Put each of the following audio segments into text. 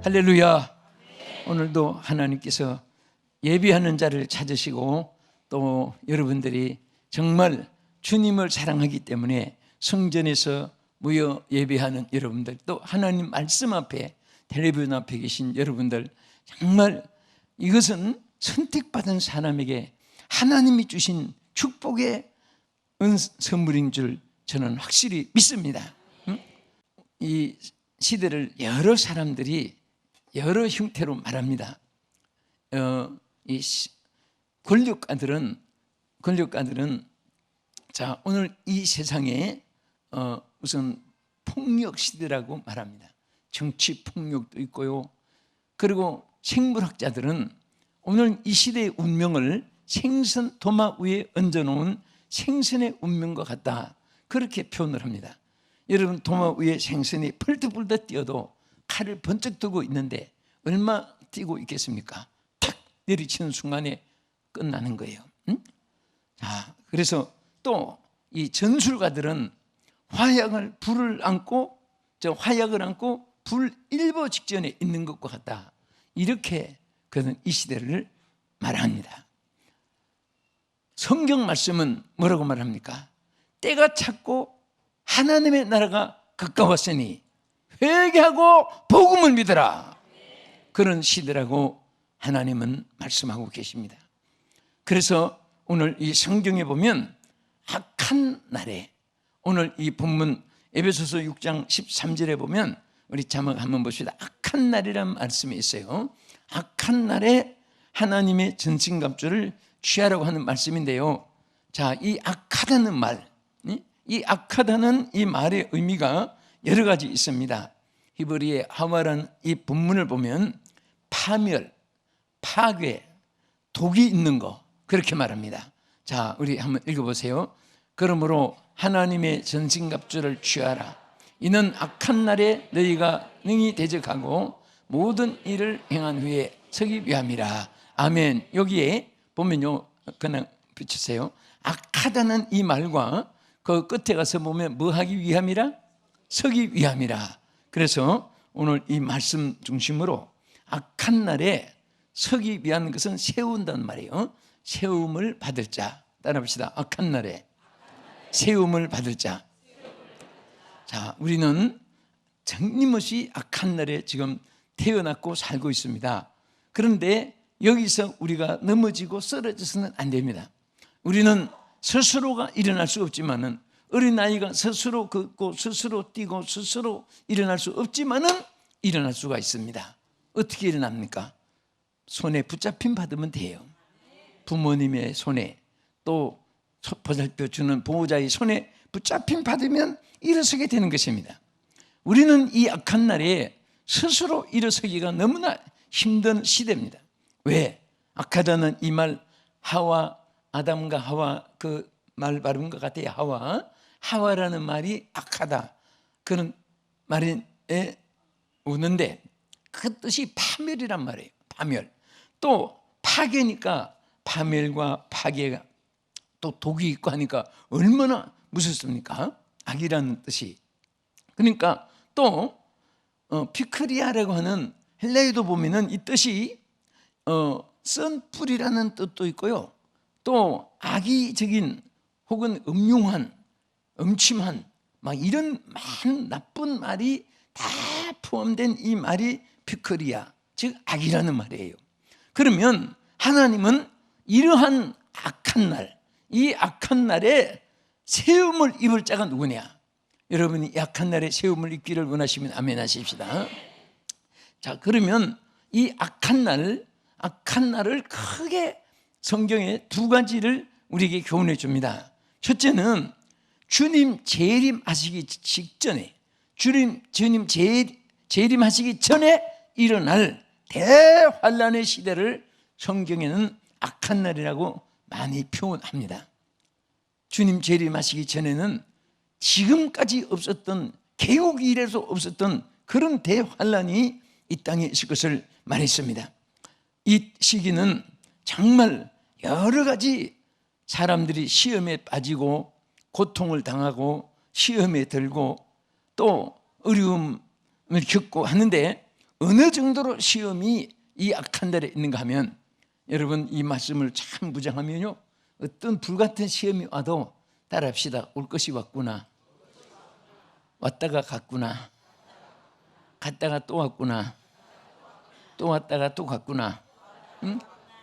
할렐루야. 오늘도 하나님께서 예비하는 자를 찾으시고 또 여러분들이 정말 주님을 사랑하기 때문에 성전에서 모여 예배하는 여러분들, 또 하나님 말씀 앞에 텔레비전 앞에 계신 여러분들, 정말 이것은 선택받은 사람에게 하나님이 주신 축복의 선물인 줄 저는 확실히 믿습니다. 이 시대를 여러 사람들이 여러 형태로 말합니다. 이 권력가들은 자, 오늘 이 세상에 우선 폭력 시대라고 말합니다. 정치 폭력도 있고요. 그리고 생물학자들은 오늘 이 시대의 운명을 생선 도마 위에 얹어놓은 생선의 운명과 같다, 그렇게 표현을 합니다. 여러분, 도마 위에 생선이 펄떡펄떡 뛰어도 칼을 번쩍 들고 있는데 얼마 뛰고 있겠습니까? 탁 내리치는 순간에 끝나는 거예요. 자, 그래서 또 이 전술가들은 화약을 안고 불 일보 직전에 있는 것과 같다, 이렇게 그는 이 시대를 말합니다. 성경 말씀은 뭐라고 말합니까? 때가 찼고 하나님의 나라가 가까웠으니 회개하고 복음을 믿으라, 그런 시대라고 하나님은 말씀하고 계십니다. 그래서 오늘 이 성경에 보면 악한 날에, 오늘 이 본문 에베소서 6장 13절에 보면 우리 자막 한번 봅시다. 악한 날이라는 말씀이 있어요. 악한 날에 하나님의 전신갑주를 취하라고 하는 말씀인데요. 자, 이 악하다는 말, 이 악하다는 이 말의 의미가 여러 가지 있습니다. 히브리의 하와라는 이 본문을 보면 파멸, 파괴, 독이 있는 거, 그렇게 말합니다. 자, 우리 한번 읽어보세요. 그러므로 하나님의 전신갑주를 취하라. 이는 악한 날에 너희가 능히 대적하고 모든 일을 행한 후에 서기 위함이라. 아멘. 여기에 보면요, 그냥 붙이세요. 악하다는 이 말과 그 끝에 가서 보면 뭐 하기 위함이라? 서기 위함이라. 그래서 오늘 이 말씀 중심으로 악한 날에 서기 위한 것은 세운다는 말이에요. 세움을 받을 자. 따라합시다. 악한 날에 세움을 받을 자. 자, 우리는 틀림없이 악한 날에 지금 태어났고 살고 있습니다. 그런데 여기서 우리가 넘어지고 쓰러져서는 안 됩니다. 우리는 스스로가 일어날 수 없지만은, 어린아이가 스스로 걷고 스스로 뛰고 스스로 일어날 수 없지만은 일어날 수가 있습니다. 어떻게 일어납니까? 손에 붙잡힘 받으면 돼요. 부모님의 손에, 또 보살펴 주는 보호자의 손에 붙잡힘 받으면 일어서게 되는 것입니다. 우리는 이 악한 날에 스스로 일어서기가 너무나 힘든 시대입니다. 왜? 악하다는 이 말, 아담과 하와, 그 말 발음 것 같아요. 하와라는 말이 악하다, 그런 말에 오는데 그 뜻이 파멸이란 말이에요. 파멸. 또 파괴니까 파멸과 파괴가 또 독이 있고 하니까 얼마나 무섭습니까? 악이라는 뜻이. 그러니까 또 피크리아라고 하는 헬라어도 보면은 이 뜻이 쓴 풀이라는 뜻도 있고요. 또 악의적인 혹은 음흉한, 음침한, 막 이런 많은 나쁜 말이 다 포함된 이 말이 피크리아, 즉 악이라는 말이에요. 그러면 하나님은 이러한 악한 날, 이 악한 날에 세움을 입을 자가 누구냐? 여러분이 악한 날에 세움을 입기를 원하시면 아멘 하십시다. 자, 그러면 이 악한 날을 크게 성경에 두 가지를 우리에게 교훈해 줍니다. 첫째는 주님 재림하시기 직전에, 주님 재림하시기 전에 일어날 대환란의 시대를 성경에는 악한 날이라고 많이 표현합니다. 주님 재림하시기 전에는 지금까지 없었던, 개국 이래서 없었던 그런 대환란이 이 땅에 있을 것을 말했습니다. 이 시기는 정말 여러 가지 사람들이 시험에 빠지고 고통을 당하고 시험에 들고 또 어려움을 겪고 하는데, 어느 정도로 시험이 이 악한 날에 있는가 하면, 여러분 이 말씀을 참 무장하면요, 어떤 불같은 시험이 와도 따라합시다. 올 것이 왔구나, 왔다가 갔구나, 갔다가 또 왔구나, 또 왔다가 또 갔구나. 응?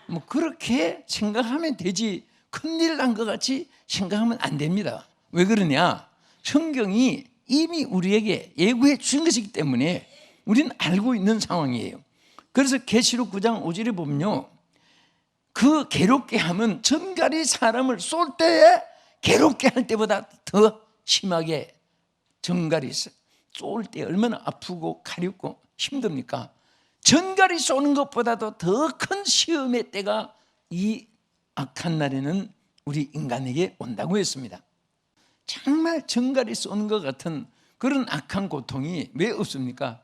뭐 그렇게 생각하면 되지, 큰일 난 것 같이 생각하면 안 됩니다. 왜 그러냐? 성경이 이미 우리에게 예고해 주신 것이기 때문에 우리는 알고 있는 상황이에요. 그래서 계시록 9장 5절에 보면요, 그 괴롭게 함은 전갈이 사람을 쏠 때에 괴롭게 할 때보다 더 심하게, 전갈이 쏠 때 얼마나 아프고 가렵고 힘듭니까? 전갈이 쏘는 것보다도 더 큰 시험의 때가 이 악한 날에는 우리 인간에게 온다고 했습니다. 정말 전갈이 쏘는 것 같은 그런 악한 고통이 왜 없습니까?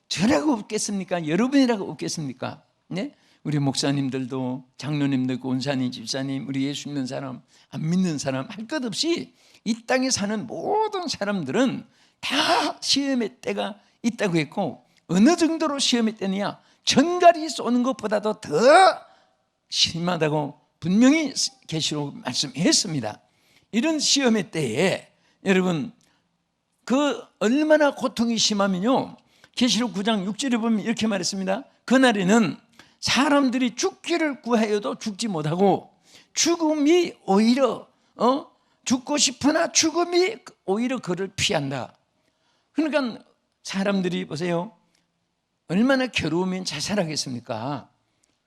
저라고 없겠습니까? 여러분이라고 없겠습니까? 네? 우리 목사님들도, 장로님들, 권사님, 집사님, 우리 예수 믿는 사람, 안 믿는 사람 할 것 없이 이 땅에 사는 모든 사람들은 다 시험의 때가 있다고 했고, 어느 정도로 시험의 때냐? 전갈이 쏘는 것보다도 더 심하다고 분명히 계시록 말씀했습니다. 이런 시험의 때에 여러분, 그 얼마나 고통이 심하면요, 계시록 9장 6절에 보면 이렇게 말했습니다. 그날에는 사람들이 죽기를 구하여도 죽지 못하고, 죽음이 오히려 죽고 싶으나 죽음이 오히려 그를 피한다. 그러니까 사람들이 보세요, 얼마나 괴로우면 자살하겠습니까?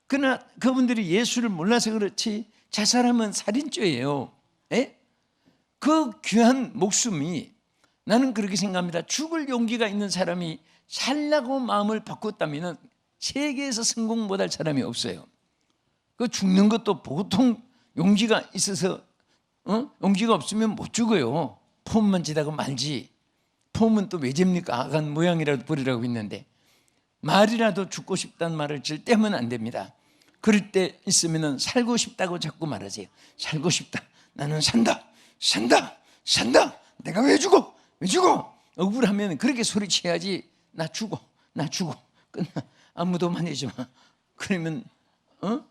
그러나 그분들이 예수를 몰라서 그렇지 자살하면 살인죄예요. 에? 그 귀한 목숨이, 나는 그렇게 생각합니다. 죽을 용기가 있는 사람이 살라고 마음을 바꿨다면 세계에서 성공 못할 사람이 없어요. 그 죽는 것도 보통 용기가 있어서, 용기가 없으면 못 죽어요. 폼만 지다가 말지. 폼은 또 왜 집니까? 악한 모양이라도 부리라고 했는데, 말이라도 죽고 싶다는 말을 절대 하면 안 됩니다. 그럴 때 있으면 살고 싶다고 자꾸 말하세요. 살고 싶다, 나는 산다, 산다, 산다, 내가 왜 죽어, 왜 죽어. 억울하면 그렇게 소리쳐야지. 나 죽어, 나 죽어, 끝나, 아무도 말해줘. 그러면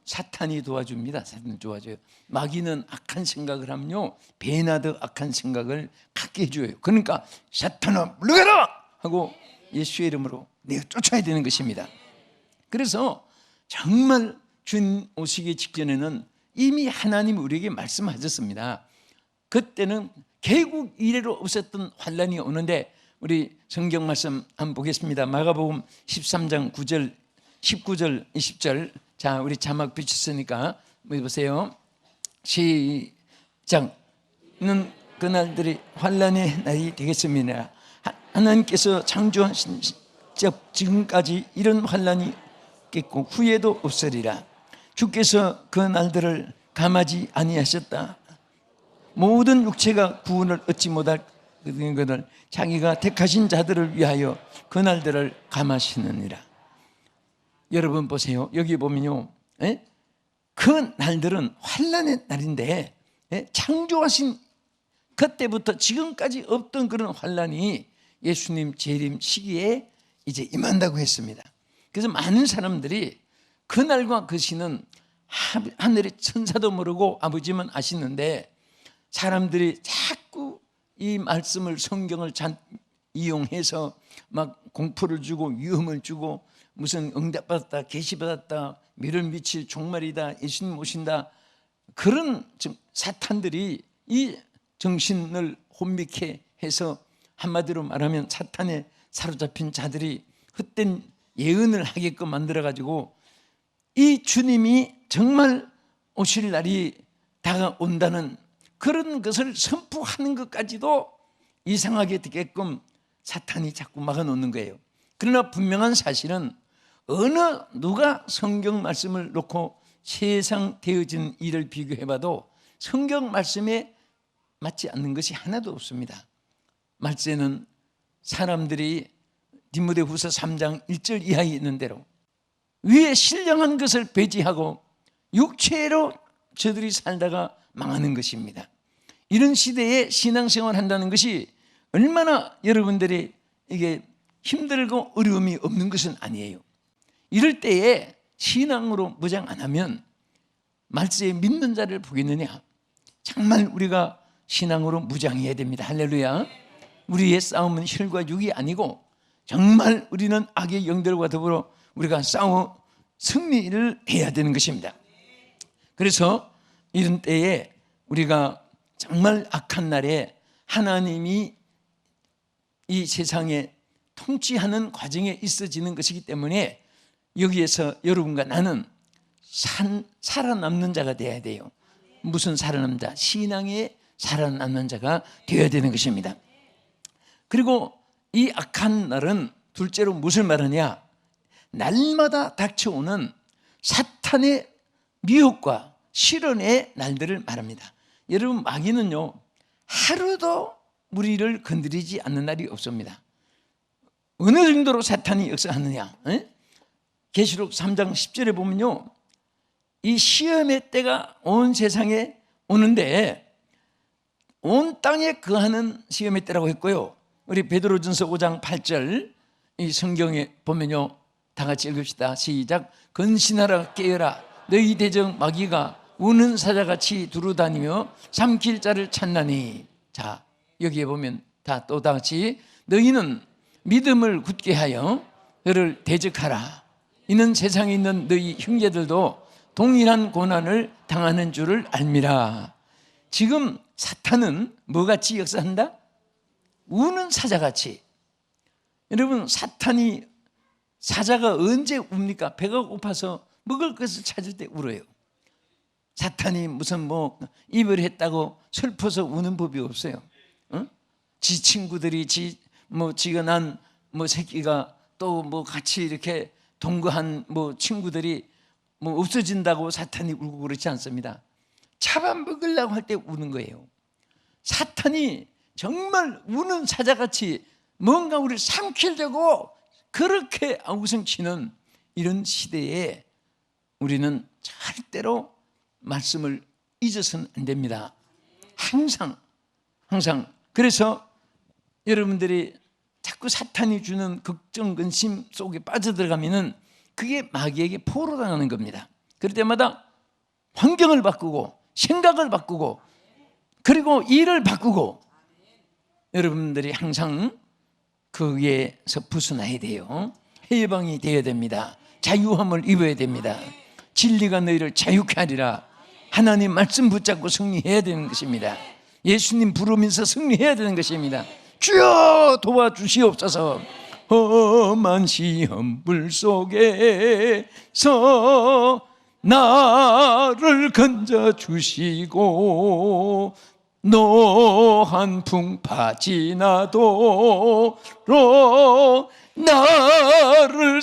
사탄이 도와줍니다. 사탄이 도와줘요. 마귀는 악한 생각을 하면요, 배나 더 악한 생각을 갖게 해줘요. 그러니까 사탄아 물러가라 하고 예수의 이름으로 내가 쫓아야 되는 것입니다. 그래서 정말 주님 오시기 직전에는 이미 하나님이 우리에게 말씀하셨습니다. 그때는 개국 이래로 없었던 환란이 오는데, 우리 성경 말씀 한번 보겠습니다. 마가복음 13장 9절, 19절, 20절. 자, 우리 자막 비쳤으니까 보세요. 시작. 는 그날들이 환란의 날이 되겠습니다. 하나님께서 창조하신 지금까지 이런 환란이 없겠고 후에도 없으리라. 주께서 그 날들을 감하지 아니하셨다. 모든 육체가 구원을 얻지 못할 것을 자기가 택하신 자들을 위하여 그 날들을 감하시느니라. 여러분 보세요. 여기 보면요, 그 날들은 환란의 날인데, 창조하신 그때부터 지금까지 없던 그런 환란이 예수님 재림 시기에 이제 임한다고 했습니다. 그래서 많은 사람들이 그날과 그 시는 하늘의 천사도 모르고 아버지만 아시는데, 사람들이 자꾸 이 말씀을, 성경을 이용해서 막 공포를 주고 위험을 주고, 무슨 응답받았다, 계시받았다, 미를 미칠 종말이다, 예수님 오신다, 그런 사탄들이 이 정신을 혼미케 해서, 한마디로 말하면 사탄에 사로잡힌 자들이 헛된 예언을 하게끔 만들어가지고 이 주님이 정말 오실 날이 다가온다는 그런 것을 선포하는 것까지도 이상하게 되게끔 사탄이 자꾸 막아놓는 거예요. 그러나 분명한 사실은 어느 누가 성경 말씀을 놓고 세상 되어진 일을 비교해봐도 성경 말씀에 맞지 않는 것이 하나도 없습니다. 말세는 사람들이 디모데후서 3장 1절 이하에 있는 대로 위에 신령한 것을 배제하고 육체로 저들이 살다가 망하는 것입니다. 이런 시대에 신앙생활 한다는 것이 얼마나 여러분들이 이게 힘들고 어려움이 없는 것은 아니에요. 이럴 때에 신앙으로 무장 안 하면 말세에 믿는 자를 보겠느냐? 정말 우리가 신앙으로 무장해야 됩니다. 할렐루야. 우리의 싸움은 혈과 육이 아니고 정말 우리는 악의 영들과 더불어 우리가 싸워 승리를 해야 되는 것입니다. 그래서 이런 때에 우리가 정말 악한 날에 하나님이 이 세상에 통치하는 과정에 있어지는 것이기 때문에 여기에서 여러분과 나는 살아남는 자가 되어야 돼요. 무슨 살아남는 자? 신앙에 살아남는 자가 되어야 되는 것입니다. 그리고 이 악한 날은 둘째로 무엇을 말하냐? 날마다 닥쳐오는 사탄의 미혹과 시련의 날들을 말합니다. 여러분, 마귀는요 하루도 우리를 건드리지 않는 날이 없습니다. 어느 정도로 사탄이 역사하느냐? 계시록 3장 10절에 보면요, 이 시험의 때가 온 세상에 오는데 온 땅에 거하는 시험의 때라고 했고요. 우리 베드로전서 5장 8절 이 성경에 보면요, 다 같이 읽읍시다. 시작. 근신하라 깨어라. 너희 대적 마귀가 우는 사자같이 두루다니며 삼킬 자를 찾나니. 자, 여기에 보면 다 같이 너희는 믿음을 굳게 하여 그를 대적하라. 이는 세상에 있는 너희 형제들도 동일한 고난을 당하는 줄을 알미라. 지금 사탄은 뭐같이 역사한다? 우는 사자같이. 여러분, 사자가 언제 웁니까? 배가 고파서 먹을 것을 찾을 때 울어요. 사탄이 무슨 이별했다고 슬퍼서 우는 법이 없어요. 지 친구들이 지가 난 새끼가 또 같이 이렇게 동거한 친구들이 없어진다고 사탄이 울고 그렇지 않습니다. 잡아먹으려고 할 때 우는 거예요. 사탄이 정말 우는 사자같이 뭔가 우리를 삼키려고 그렇게 아우성치는 이런 시대에 우리는 절대로 말씀을 잊어서는 안 됩니다. 항상 그래서 여러분들이 자꾸 사탄이 주는 걱정, 근심 속에 빠져들어가면은 그게 마귀에게 포로당하는 겁니다. 그럴 때마다 환경을 바꾸고 생각을 바꾸고 그리고 일을 바꾸고 여러분들이 항상 거기에서 벗어나야 돼요. 해방이 되어야 됩니다. 자유함을 입어야 됩니다. 진리가 너희를 자유케 하리라. 하나님 말씀 붙잡고 승리해야 되는 것입니다. 예수님 부르면서 승리해야 되는 것입니다. 주여 도와주시옵소서. 험한 시험불 속에서 나를 건져주시고 노한 풍파 지나도록 나를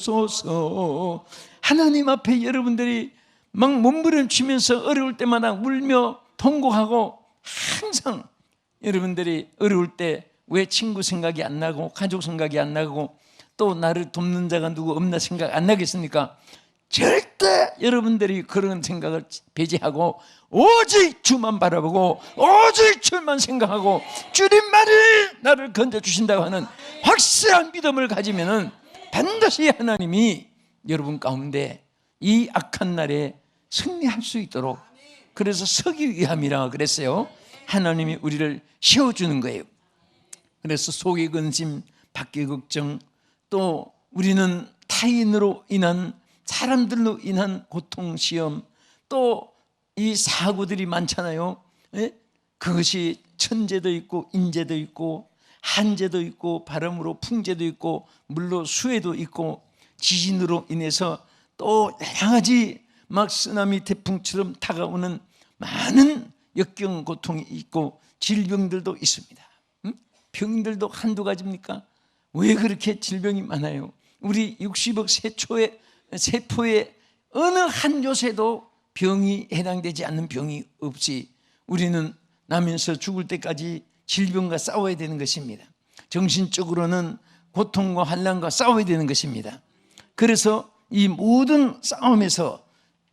숨겨주소서. 하나님 앞에 여러분들이 막 몸부림치면서 어려울 때마다 울며 통곡하고 항상 여러분들이 어려울 때 왜 친구 생각이 안 나고 가족 생각이 안 나고 또 나를 돕는 자가 누구 없나 생각 안 나겠습니까? 절대 여러분들이 그런 생각을 배제하고 오직 주만 바라보고 오직 주만 생각하고 주님만이 나를 건져주신다고 하는 확실한 믿음을 가지면은 반드시 하나님이 여러분 가운데 이 악한 날에 승리할 수 있도록, 그래서 서기 위함이라 그랬어요. 하나님이 우리를 세워주는 거예요. 그래서 속의 근심, 밖의 걱정, 또 우리는 타인으로 인한, 사람들로 인한 고통, 시험, 또 이 사고들이 많잖아요. 그것이 천재도 있고 인재도 있고 한재도 있고 바람으로 풍재도 있고 물로 수해도 있고 지진으로 인해서 또 여러 가지 막 쓰나미 태풍처럼 다가오는 많은 역경 고통이 있고 질병들도 있습니다. 병들도 한두 가지입니까? 왜 그렇게 질병이 많아요? 우리 60억 세포의 어느 한 요새도 병이 해당되지 않는 병이 없이 우리는 나면서 죽을 때까지 질병과 싸워야 되는 것입니다. 정신적으로는 고통과 환난과 싸워야 되는 것입니다. 그래서 이 모든 싸움에서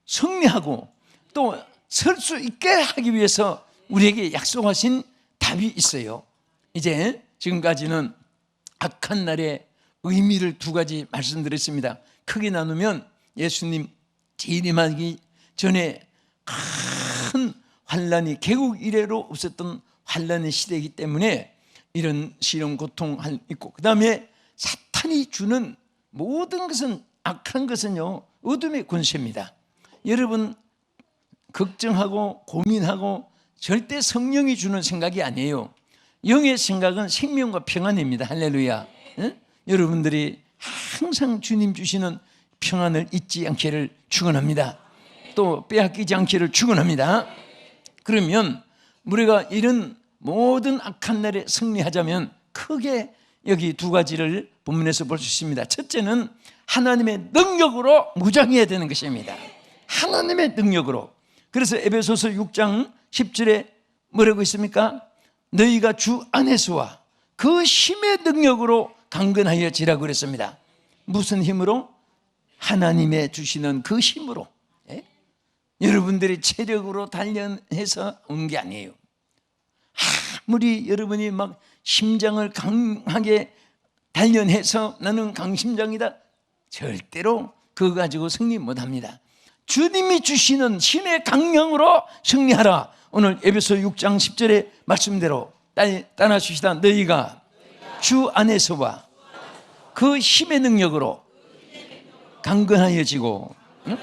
승리하고 또 설 수 있게 하기 위해서 우리에게 약속하신 답이 있어요. 이제 지금까지는 악한 날의 의미를 두 가지 말씀드렸습니다. 크게 나누면 예수님 재림하기 전에 큰 환란이 개국 이래로 없었던 환란의 시대이기 때문에 이런 시련 고통 있고, 그 다음에 사탄이 주는 모든 것은, 악한 것은요 어둠의 권세입니다. 여러분 걱정하고 고민하고 절대 성령이 주는 생각이 아니에요. 영의 생각은 생명과 평안입니다. 할렐루야. 예? 여러분들이 항상 주님 주시는 평안을 잊지 않기를 축원합니다. 또 빼앗기지 않기를 축원합니다. 그러면 우리가 이런 모든 악한 날에 승리하자면 크게 여기 두 가지를 본문에서 볼 수 있습니다. 첫째는 하나님의 능력으로 무장해야 되는 것입니다. 하나님의 능력으로. 그래서 에베소서 6장 10절에 뭐라고 있습니까? 너희가 주 안에서와 그 힘의 능력으로 강건하여 지라고 그랬습니다. 무슨 힘으로? 하나님의 주시는 그 힘으로. 예? 여러분들이 체력으로 단련해서 온 게 아니에요. 아무리 여러분이 막 심장을 강하게 단련해서 나는 강심장이다, 절대로 그거 가지고 승리 못합니다. 주님이 주시는 힘의 강령으로 승리하라. 오늘 에베소 6장 10절의 말씀대로 따라하시다. 너희가 주 안에서와 그 힘의 능력으로 강건하여지고. 응?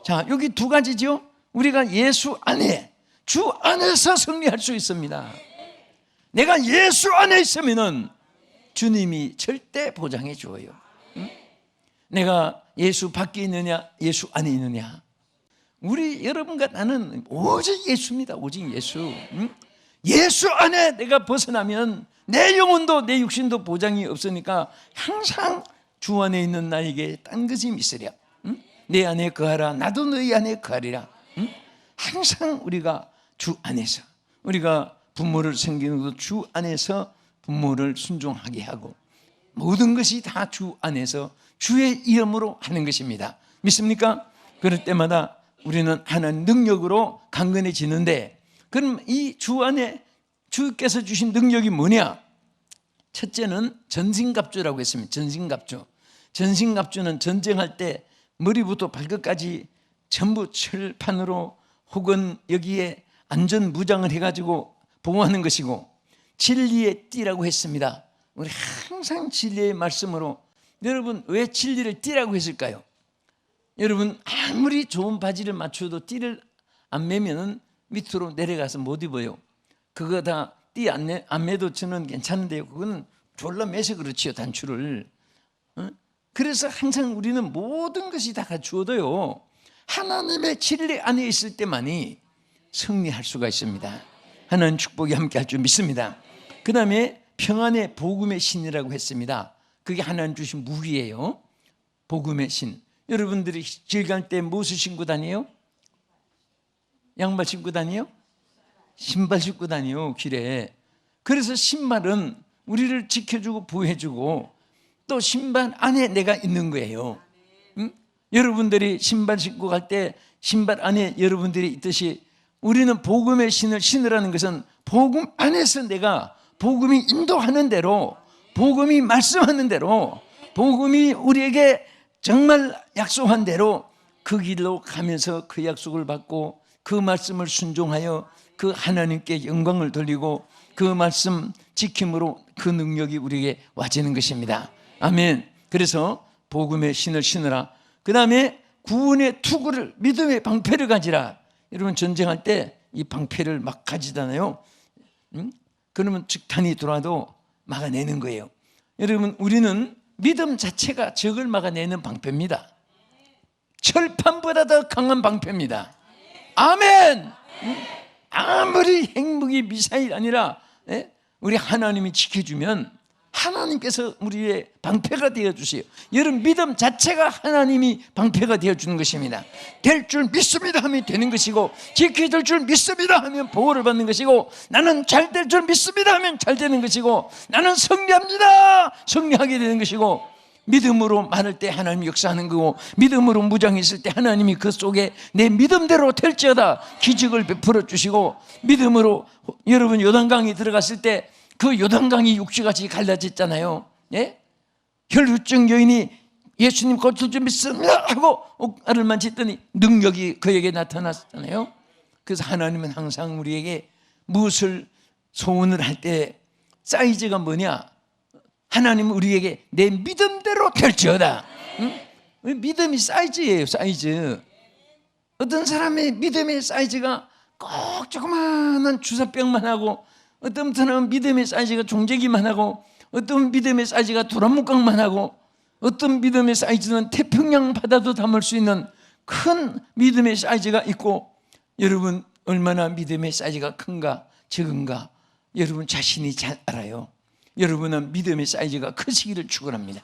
자, 여기 두 가지죠. 우리가 예수 안에, 주 안에서 승리할 수 있습니다. 내가 예수 안에 있으면은 주님이 절대 보장해 주어요. 응? 내가 예수 밖에 있느냐, 예수 안에 있느냐. 우리 여러분과 나는 오직 예수입니다. 오직 예수. 응? 예수 안에 내가 벗어나면 내 영혼도 내 육신도 보장이 없으니까 항상 주 안에 있는 나에게 딴 것이 있으랴. 응? 내 안에 거하라. 나도 너희 안에 거하리라. 응? 항상 우리가 주 안에서, 우리가 부모를 섬기는 것도 주 안에서 부모를 순종하게 하고, 모든 것이 다 주 안에서 주의 이름으로 하는 것입니다. 믿습니까? 그럴 때마다 우리는 하나님 능력으로 강건해지는데, 그럼 이 주 안에 주께서 주신 능력이 뭐냐? 첫째는 전신갑주라고 했습니다. 전신갑주. 전신갑주는 전쟁할 때 머리부터 발끝까지 전부 철판으로 혹은 여기에 안전무장을 해가지고 보호하는 것이고, 진리의 띠라고 했습니다. 우리 항상 진리의 말씀으로. 여러분 왜 진리를 띠라고 했을까요? 여러분 아무리 좋은 바지를 맞춰도 띠를 안 매면 밑으로 내려가서 못 입어요. 그거 다 띠 안 매도 저는 괜찮은데요, 그건 졸라 매서 그렇지요, 단추를. 그래서 항상 우리는 모든 것이 다 갖추어도요 하나님의 진리 안에 있을 때만이 승리할 수가 있습니다. 하나님 축복이 함께 할 줄 믿습니다. 그 다음에 평안의 복음의 신이라고 했습니다. 그게 하나님 주신 무기예요. 복음의 신. 여러분들이 길 갈 때 무엇을 신고 다녀요? 양말 신고 다녀요? 신발 신고 다녀요, 길에. 그래서 신발은 우리를 지켜주고 보호해주고, 또 신발 안에 내가 있는 거예요. 응? 여러분들이 신발 신고 갈 때 신발 안에 여러분들이 있듯이, 우리는 복음의 신을 신으라는 것은 복음 안에서 내가 복음이 인도하는 대로, 복음이 말씀하는 대로, 복음이 우리에게 정말 약속한 대로 그 길로 가면서 그 약속을 받고 그 말씀을 순종하여 그 하나님께 영광을 돌리고 그 말씀 지킴으로 그 능력이 우리에게 와지는 것입니다. 아멘. 그래서 복음의 신을 신으라. 그 다음에 구원의 투구를, 믿음의 방패를 가지라. 여러분 전쟁할 때 이 방패를 막 가지잖아요. 그러면 적탄이 들어와도 막아내는 거예요. 여러분 우리는 믿음 자체가 적을 막아내는 방패입니다. 철판보다 더 강한 방패입니다. 아멘. 아무리 핵무기 미사일 아니라 우리 하나님이 지켜주면 하나님께서 우리의 방패가 되어주세요. 여러분 믿음 자체가 하나님이 방패가 되어주는 것입니다. 될 줄 믿습니다 하면 되는 것이고, 지켜질 줄 믿습니다 하면 보호를 받는 것이고, 나는 잘 될 줄 믿습니다 하면 잘 되는 것이고, 나는 승리합니다 승리하게 되는 것이고, 믿음으로 말할 때 하나님이 역사하는 거고, 믿음으로 무장했을 때 하나님이 그 속에 내 믿음대로 될지어다 기적을 베풀어 주시고, 믿음으로 여러분 요단강에 들어갔을 때 그 요단강이 육지같이 갈라졌잖아요. 예? 혈루증 여인이 예수님 고칠 줄 믿습니다 하고 옥알을 만졌더니 능력이 그에게 나타났잖아요. 그래서 하나님은 항상 우리에게 무엇을 소원을 할 때 사이즈가 뭐냐? 하나님은 우리에게 내 믿음대로 될지어다. 응? 믿음이 사이즈예요. 사이즈. 어떤 사람의 믿음의 사이즈가 꼭 조그마한 주사병만 하고, 어떤 사람은 믿음의 사이즈가 종재기만 하고, 어떤 믿음의 사이즈가 도란묵강만 하고, 어떤 믿음의 사이즈는 태평양 바다도 담을 수 있는 큰 믿음의 사이즈가 있고, 여러분 얼마나 믿음의 사이즈가 큰가 적은가 여러분 자신이 잘 알아요. 여러분은 믿음의 사이즈가 크시기를 축원합니다.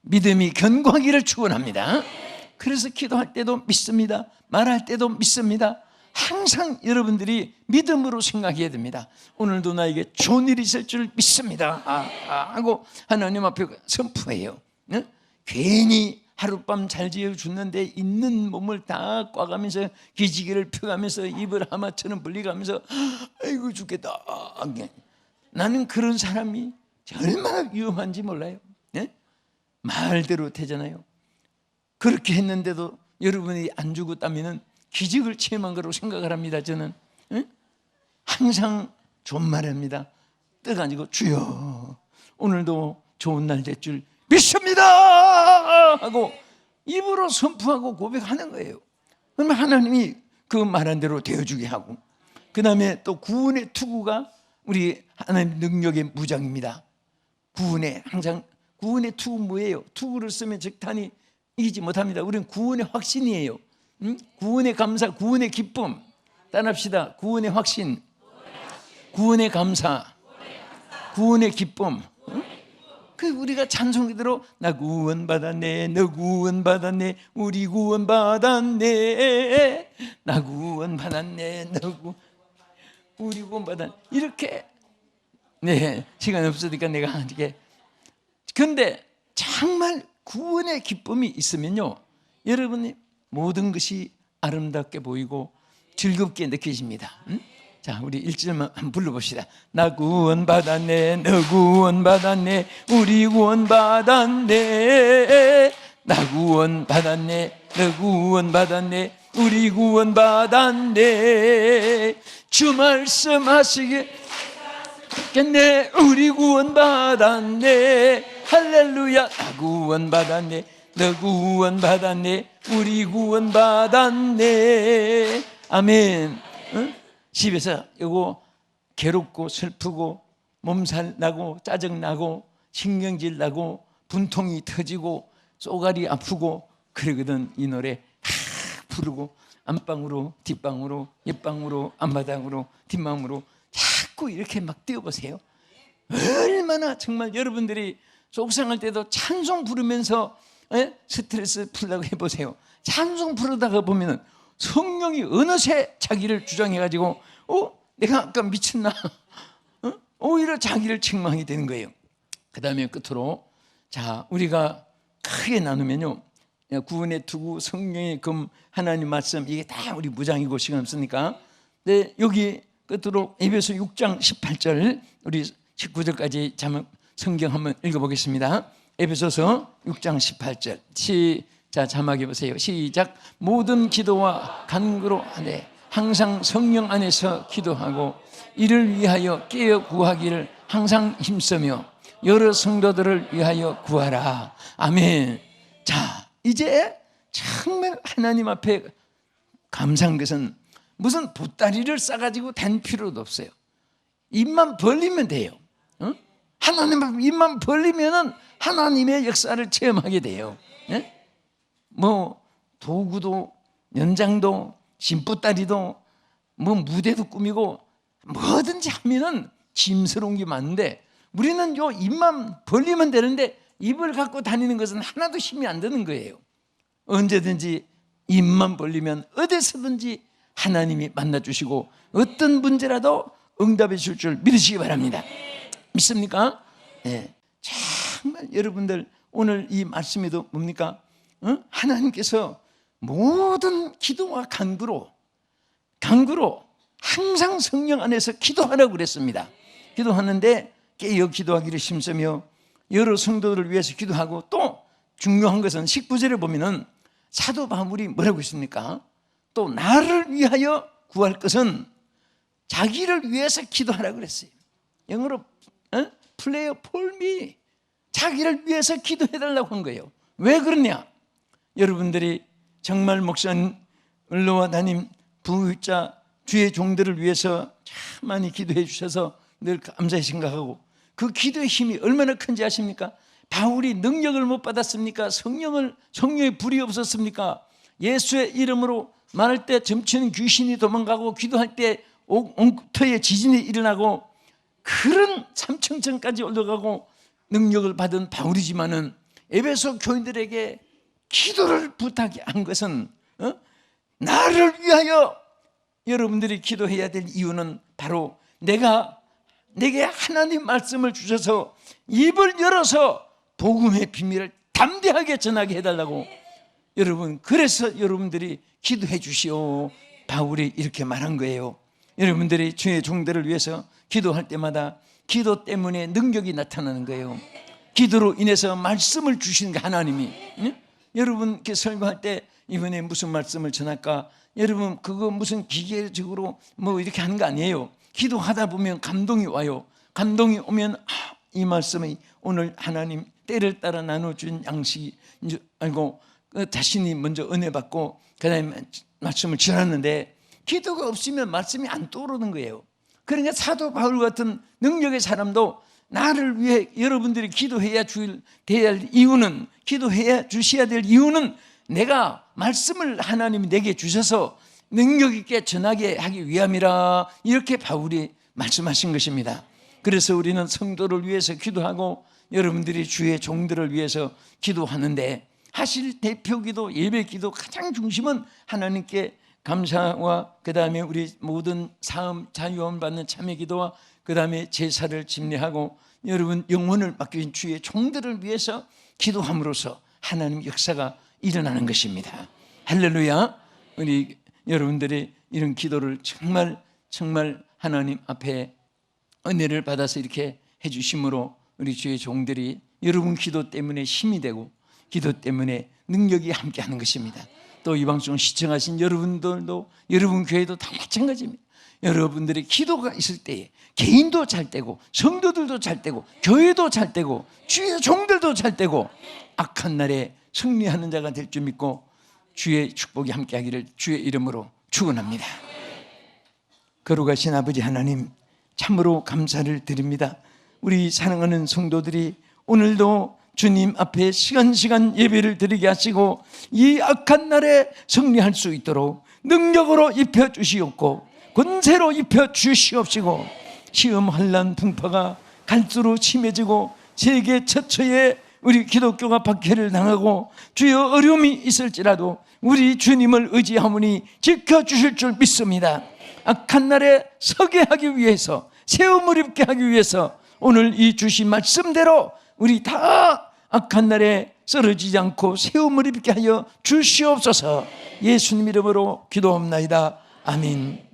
믿음이 견고하기를 축원합니다. 그래서 기도할 때도 믿습니다. 말할 때도 믿습니다. 항상 여러분들이 믿음으로 생각해야 됩니다. 오늘도 나에게 좋은 일이 있을 줄 믿습니다 하고 하나님 앞에 선포해요. 네? 괜히 하룻밤 잘 지어줬는데 있는 몸을 다 꽈가면서 기지개를 펴가면서 입을 하마처럼 벌리가면서 아이고 죽겠다. 나는 그런 사람이 얼마나 위험한지 몰라요. 네? 말대로 되잖아요. 그렇게 했는데도 여러분이 안 죽었다면 기적을 체험한 거로 생각을 합니다. 저는 항상 좋은 말 합니다. 떠가지고 주여 오늘도 좋은 날 될 줄 믿습니다 하고 입으로 선포하고 고백하는 거예요. 그러면 하나님이 그 말한 대로 되어주게 하고, 그 다음에 또 구원의 투구가 우리 하나님 능력의 무장입니다. 항상 구원의 투구 뭐예요? 투구를 쓰면 적탄이 이기지 못합니다. 우리는 구원의 확신이에요. 구원의 감사, 구원의 기쁨. 따라합시다. 구원의 확신, 구원의 감사, 구원의 기쁨. 그 우리가 찬송기대로 나 구원받았네, 너 구원받았네, 우리 구원받았네, 나 구원받았네, 우리 구원받았네. 이렇게 네 시간 없으니까 내가 이렇게. 근데 정말 구원의 기쁨이 있으면요, 여러분이 모든 것이 아름답게 보이고 즐겁게 느껴집니다. 자, 우리 1절만 한번 불러봅시다. 나 구원받았네, 너 구원받았네, 우리 구원받았네, 나 구원받았네, 너 구원받았네, 우리 구원받았네. 주 말씀하시겠네, 우리 구원받았네, 할렐루야. 나 구원받았네, 너 구원받았네, 우리 구원받았네. 아멘. 응? 집에서 이거 괴롭고 슬프고 몸살 나고 짜증 나고 신경질 나고 분통이 터지고 쏘가리 아프고 그러거든. 이 노래 부르고 안방으로 뒷방으로 옆방으로 앞마당으로 뒷마음으로 자꾸 이렇게 막 뛰어보세요. 얼마나 정말 여러분들이 속상할 때도 찬송 부르면서 스트레스 풀라고 해보세요. 찬송 부르다가 보면은 성령이 어느새 자기를 주장해가지고 내가 아까 미쳤나? 오히려 자기를 책망하게 되는 거예요. 그 다음에 끝으로 자 우리가 크게 나누면요, 구원의 투구, 성령의 금, 하나님 말씀, 이게 다 우리 무장이고 시간 없으니까. 네, 여기 끝으로 에베소 6장 18절 우리 19절까지 성경 한번 읽어보겠습니다. 에베소서 6장 18절 자, 자막해 보세요. 시작. 모든 기도와 간구로하되 항상 성령 안에서 기도하고 이를 위하여 깨어 구하기를 항상 힘쓰며 여러 성도들을 위하여 구하라. 아멘. 자, 이제 정말 하나님 앞에 감사한 것은 무슨 보따리를 싸가지고 다닐 필요도 없어요. 입만 벌리면 돼요. 하나님 앞에 입만 벌리면은 하나님의 역사를 체험하게 돼요. 뭐 도구도 연장도 심부따리도 뭐 무대도 꾸미고 뭐든지 하면은 짐스러운 게 많은데, 우리는 요 입만 벌리면 되는데 입을 갖고 다니는 것은 하나도 힘이 안 드는 거예요. 언제든지 입만 벌리면 어디서든지 하나님이 만나주시고 어떤 문제라도 응답해 줄 줄 믿으시기 바랍니다. 믿습니까? 네. 정말 여러분들 오늘 이 말씀에도 뭡니까? 하나님께서 모든 기도와 간구로 항상 성령 안에서 기도하라고 그랬습니다. 기도하는데 깨어 기도하기를 힘쓰며 여러 성도들을 위해서 기도하고, 또 중요한 것은 19절에 보면은 사도 바울이 뭐라고 했습니까? 또 나를 위하여 구할 것은 자기를 위해서 기도하라고 그랬어요. 영어로 Pray for me. 자기를 위해서 기도해달라고 한 거예요. 왜 그러냐? 여러분들이 정말 목사님, 을로와 담임, 부자, 주의 종들을 위해서 참 많이 기도해 주셔서 늘 감사히 생각하고, 그 기도의 힘이 얼마나 큰지 아십니까? 바울이 능력을 못 받았습니까? 성령의 불이 없었습니까? 예수의 이름으로 말할 때 점치는 귀신이 도망가고, 기도할 때 옹터에 지진이 일어나고, 그런 삼층천까지 올라가고 능력을 받은 바울이지만은 에베소 교인들에게 기도를 부탁한 것은 나를 위하여 여러분들이 기도해야 될 이유는 바로 내게 하나님 말씀을 주셔서 입을 열어서 복음의 비밀을 담대하게 전하게 해달라고. 여러분, 그래서 여러분들이 기도해 주시오, 바울이 이렇게 말한 거예요. 여러분들이 주의 종들을 위해서 기도할 때마다 기도 때문에 능력이 나타나는 거예요. 기도로 인해서 말씀을 주시는 게 하나님이. 여러분께 설교할 때 이번에 무슨 말씀을 전할까? 여러분, 그거 무슨 기계적으로 뭐 이렇게 하는 거 아니에요. 기도하다 보면 감동이 와요. 감동이 오면 이 말씀이 오늘 하나님 때를 따라 나눠준 양식인 줄 알고 자신이 먼저 은혜 받고 그 다음에 말씀을 전하는데, 기도가 없으면 말씀이 안 떠오르는 거예요. 그러니까 사도 바울 같은 능력의 사람도 나를 위해 여러분들이 기도해야 될 이유는, 기도해야 주셔야 될 이유는 내가 말씀을 하나님이 내게 주셔서 능력 있게 전하게 하기 위함이라, 이렇게 바울이 말씀하신 것입니다. 그래서 우리는 성도를 위해서 기도하고 여러분들이 주의 종들을 위해서 기도하는데, 하실 대표기도, 예배기도 가장 중심은 하나님께 감사와 그 다음에 우리 모든 사음 자유함 받는 참회기도와 그 다음에 제사를 집례하고 여러분 영혼을 맡긴 주의 종들을 위해서 기도함으로써 하나님 역사가 일어나는 것입니다. 할렐루야. 우리 여러분들이 이런 기도를 정말 하나님 앞에 은혜를 받아서 이렇게 해주심으로 우리 주의 종들이 여러분 기도 때문에 힘이 되고 기도 때문에 능력이 함께하는 것입니다. 또 이 방송 시청하신 여러분들도, 여러분 교회도 다 마찬가지입니다. 여러분들이 기도가 있을 때에 개인도 잘 되고 성도들도 잘 되고 교회도 잘 되고 주의 종들도 잘 되고 악한 날에 승리하는 자가 될 줄 믿고 주의 축복이 함께하기를 주의 이름으로 축원합니다. 거룩하신 아버지 하나님, 참으로 감사를 드립니다. 우리 사랑하는 성도들이 오늘도 주님 앞에 시간 예배를 드리게 하시고 이 악한 날에 승리할 수 있도록 능력으로 입혀주시옵고 권세로 입혀주시옵시고, 시험 환난 풍파가 갈수록 심해지고 세계 처처에 우리 기독교가 박해를 당하고 주여 어려움이 있을지라도 우리 주님을 의지하오니 지켜주실 줄 믿습니다. 악한 날에 서게 하기 위해서, 세움을 입게 하기 위해서 오늘 이 주신 말씀대로 우리 다 악한 날에 쓰러지지 않고 세움을 입게 하여 주시옵소서. 예수님 이름으로 기도합나이다. 아멘.